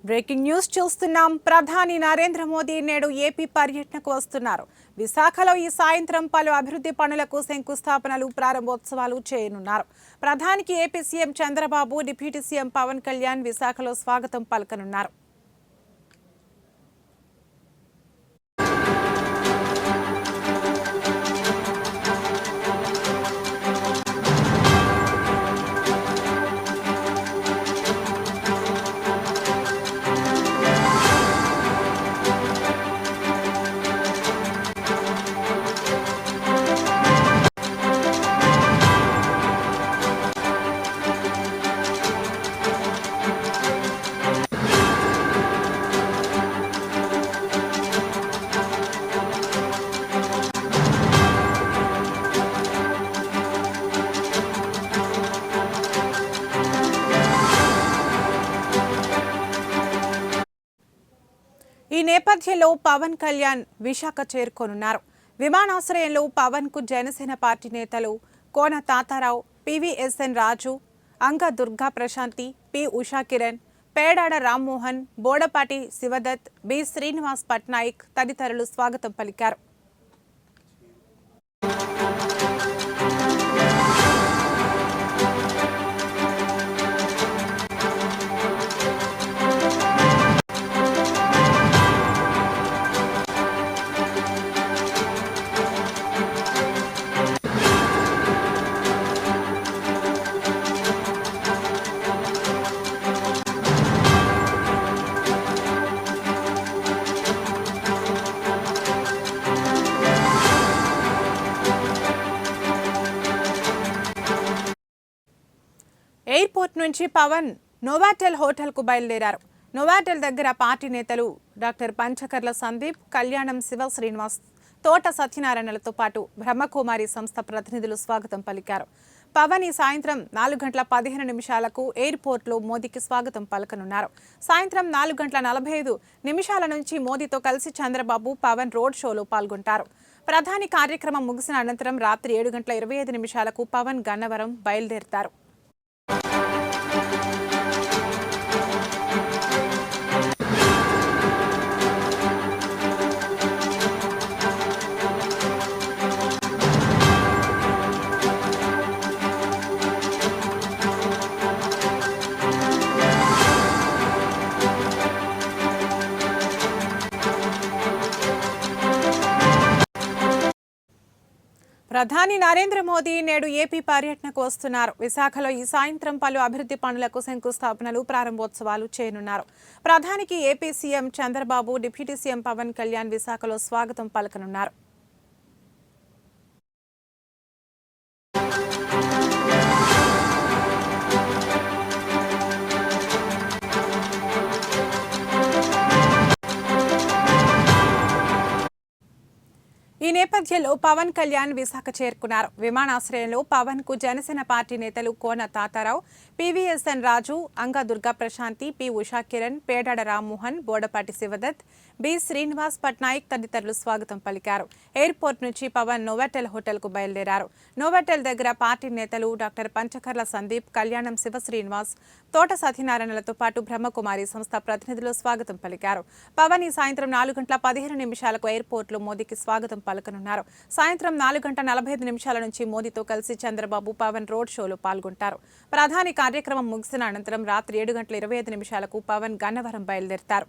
Breaking news చూస్తున్నాం. ప్రధాని నరేంద్ర మోదీ నేడు ఏపీ పర్యటనకు వస్తున్నారు. విశాఖలో ఈ సాయంత్రం పలు అభివృద్ధి పనులకు శంకుస్థాపనలు, ప్రారంభోత్సవాలు చేయనున్నారు. ప్రధానికి AP CM Chandrababu, deputy CM Pavan Kalyan విశాఖలో స్వాగతం పలకనున్నారు. ఈ నేపథ్యంలో పవన్ కళ్యాణ్ విశాఖ చేరుకోనున్నారు. విమానాశ్రయంలో పవన్ కు జనసేన పార్టీ నేతలు కోన తాతారావు, పివిఎస్ఎన్ రాజు, అంగ దుర్గా ప్రశాంతి, పి ఉషాకిరణ్, పేడాడ రామ్మోహన్, బోడపాటి శివదత్, బి శ్రీనివాస్ పట్నాయక్ తదితరులు స్వాగతం పలికారు. ఎయిర్పోర్ట్ నుంచి పవన్ నోవాటెల్ హోటల్కు బయలుదేరారు. నోవాటెల్ దగ్గర పార్టీ నేతలు డాక్టర్ పంచకర్ల సందీప్, కళ్యాణం శివ శ్రీనివాస్, తోట సత్యనారాయణలతో పాటు బ్రహ్మకుమారి సంస్థ ప్రతినిధులు స్వాగతం పలికారు. పవన్ ఈ సాయంత్రం 4:15 ఎయిర్పోర్ట్లో మోదీకి స్వాగతం పలకనున్నారు. సాయంత్రం 4:45 నుంచి మోదీతో కలిసి చంద్రబాబు, పవన్ రోడ్ షోలో పాల్గొంటారు. ప్రధాని కార్యక్రమం ముగిసిన అనంతరం రాత్రి 7:25 పవన్ గన్నవరం బయలుదేరుతారు. ప్రధాని నరేంద్ర మోదీ నేడు ఏపీ పర్యటనకు వస్తున్నారు. విశాఖలో ఈ సాయంత్రం పలు అభివృద్ధి పనులకు శంకుస్థాపనలు, ప్రారంభోత్సవాలు చేయనున్నారు. ప్రధానికి AP CM Chandrababu, deputy CM Pavan Kalyan విశాఖలో స్వాగతం పలకనున్నారు. ఈ నేపథ్యంలో పవన్ కళ్యాణ్ విశాఖ చేరుకున్నారు. విమానాశ్రయంలో పవన్ కు జనసేన పార్టీ నేతలు కోన తాతారావు, పివిఎస్ఎన్ రాజు, అంగ దుర్గా ప్రశాంతి, పి ఉషాకిరణ్, పేడాడ రామ్మోహన్, బోడపాటి శివదత్, బి శ్రీనివాస్ పట్నాయక్ తదితరులు స్వాగతం పలికారు. ఎయిర్పోర్ట్ నుంచి పవన్ నోవాటెల్ హోటల్కు బయలుదేరారు. నోవాటెల్ దగ్గర పార్టీ నేతలు డాక్టర్ పంచకర్ల సందీప్, కళ్యాణం శివ శ్రీనివాస్, తోట సత్యనారాయణలతో పాటు బ్రహ్మకుమారి సంస్థ ప్రతినిధులు స్వాగతం పలికారు. పవన్ ఈ సాయంత్రం 4:15 ఎయిర్పోర్ట్లో మోదీకి స్వాగతం పలకనున్నారు. సాయంత్రం 4:45 నుంచి మోదీతో కలిసి చంద్రబాబు, పవన్ రోడ్ షోలో పాల్గొంటారు. ప్రధాని కార్యక్రమం ముగిసిన అనంతరం రాత్రి 7:25 పవన్ గన్నవరం బయలుదేరుతారు.